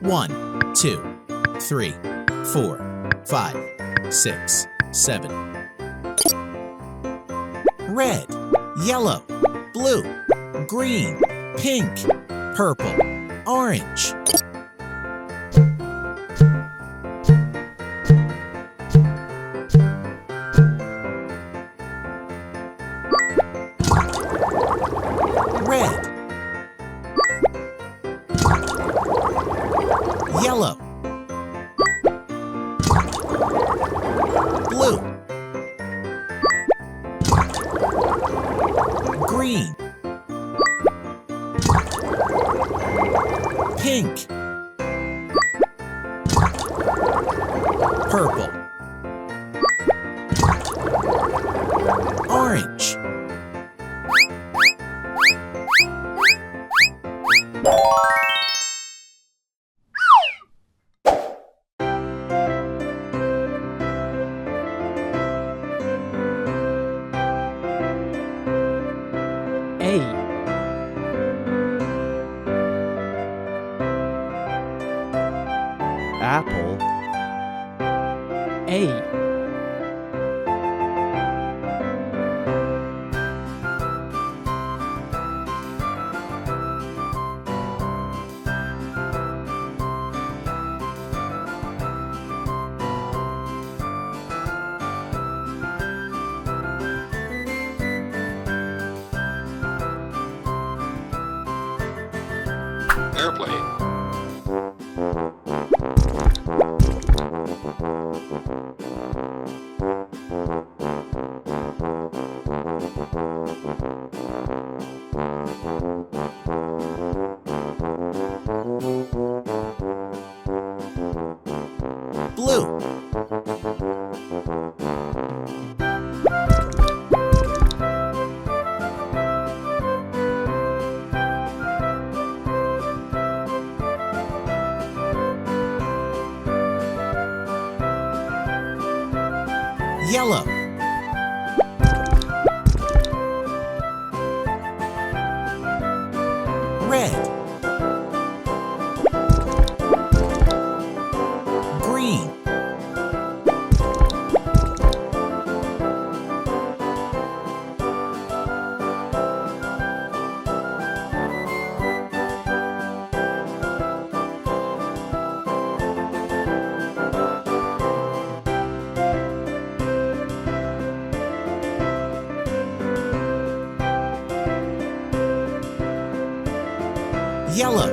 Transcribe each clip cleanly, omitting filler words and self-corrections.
One, two, 3, 4, 5, 6, 7. Red, yellow, blue, green, pink, purple, orange. Red, yellow, blue, green, pink, purple, orange. A. Apple. A. Airplane. Blue, yellow, red, green, yellow,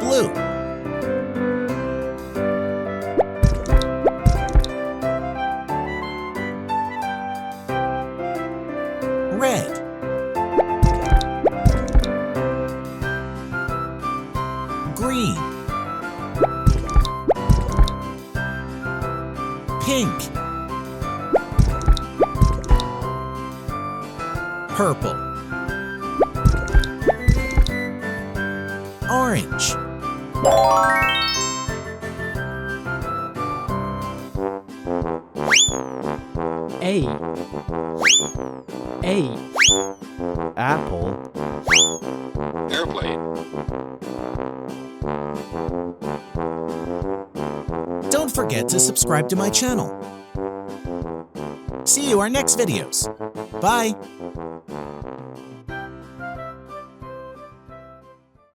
blue, red, green, pink, purple, orange. A. A. Apple. Airplane. Don't forget to subscribe to my channel. See you our next videos. Bye.